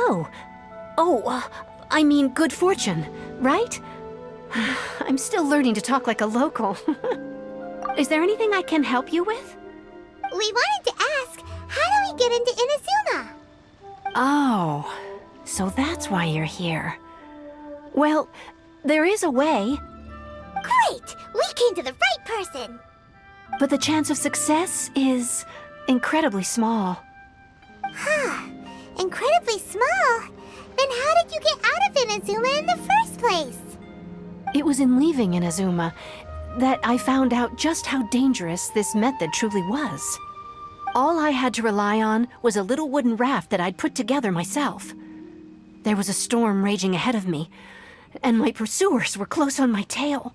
hello. Oh, I mean good fortune, right? I'm still learning to talk like a local. Is there anything I can help you with? We wanted to ask, how do we get into Inazuma? Oh, so that's why you're here. Well, there is a way. Great! We came to the right person! But the chance of success is incredibly small. Huh. Incredibly small? Then how did you get out of Inazuma in the first place? It was in leaving Inazuma that I found out just how dangerous this method truly was. All I had to rely on was a little wooden raft that I'd put together myself. There was a storm raging ahead of me, and my pursuers were close on my tail.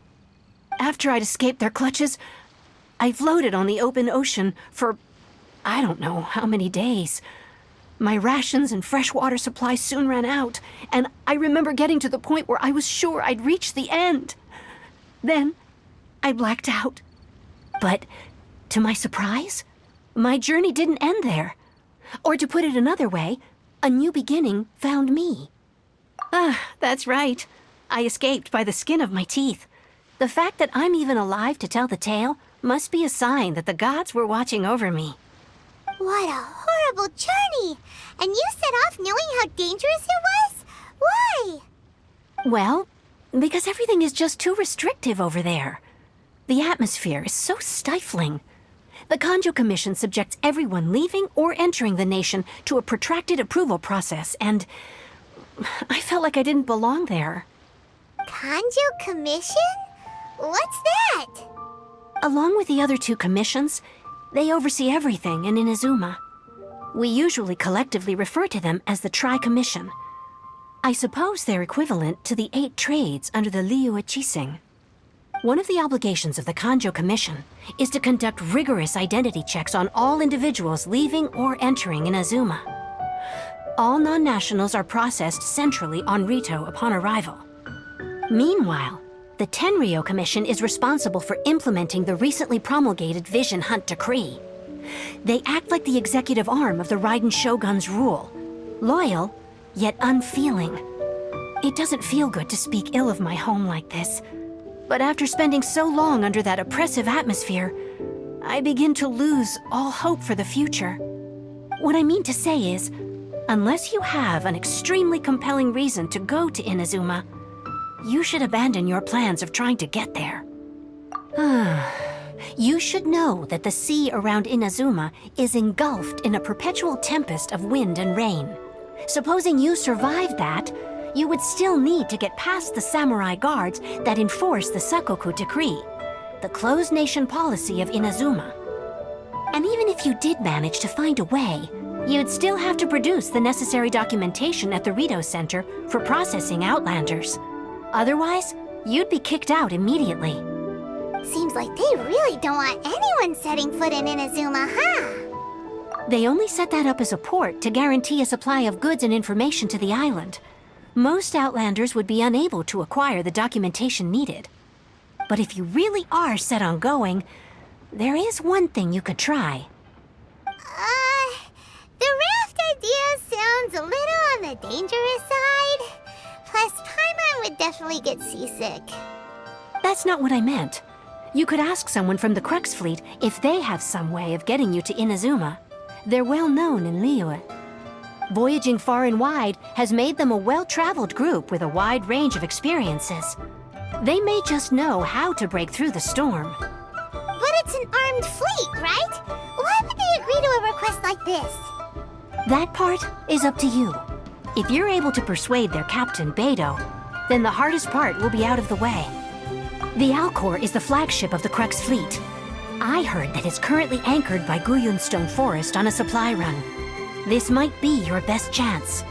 After I'd escaped their clutches, I floated on the open ocean for I don't know how many days. My rations and fresh water supply soon ran out, and I remember getting to the point where I was sure I'd reached the end. Then, I blacked out. But, to my surprise, my journey didn't end there. Or to put it another way, a new beginning found me. That's right. I escaped by the skin of my teeth. The fact that I'm even alive to tell the tale must be a sign that the gods were watching over me. What a horrible journey! And you set off knowing how dangerous it was? Why? Well, because everything is just too restrictive over there. The atmosphere is so stifling. The Kanjo Commission subjects everyone leaving or entering the nation to a protracted approval process, and I felt like I didn't belong there. Kanjo Commission? What's that? Along with the other two commissions, they oversee everything in Inazuma. We usually collectively refer to them as the Tri-Commission. I suppose they're equivalent to the 8 trades under the Liyue Chising. One of the obligations of the Kanjo Commission is to conduct rigorous identity checks on all individuals leaving or entering Inazuma. All non-nationals are processed centrally on Rito upon arrival. Meanwhile, the Tenryo Commission is responsible for implementing the recently promulgated Vision Hunt Decree. They act like the executive arm of the Raiden Shogun's rule, loyal, yet unfeeling. It doesn't feel good to speak ill of my home like this, but after spending so long under that oppressive atmosphere, I begin to lose all hope for the future. What I mean to say is, unless you have an extremely compelling reason to go to Inazuma, you should abandon your plans of trying to get there. You should know that the sea around Inazuma is engulfed in a perpetual tempest of wind and rain. Supposing you survived that, you would still need to get past the samurai guards that enforce the Sakoku Decree, the closed nation policy of Inazuma. And even if you did manage to find a way, you'd still have to produce the necessary documentation at the Rito Center for processing Outlanders. Otherwise, you'd be kicked out immediately. Seems like they really don't want anyone setting foot in Inazuma, huh? They only set that up as a port to guarantee a supply of goods and information to the island. Most Outlanders would be unable to acquire the documentation needed. But if you really are set on going, there is one thing you could try. The raft idea sounds a little on the dangerous side. Plus, Paimon would definitely get seasick. That's not what I meant. You could ask someone from the Crux Fleet if they have some way of getting you to Inazuma. They're well known in Liyue. Voyaging far and wide has made them a well-traveled group with a wide range of experiences. They may just know how to break through the storm. But it's an armed fleet, right? Why would they agree to a request like this? That part is up to you. If you're able to persuade their captain, Beidou, then the hardest part will be out of the way. The Alcor is the flagship of the Crux Fleet. I heard that it's currently anchored by Guyunstone Forest on a supply run. This might be your best chance.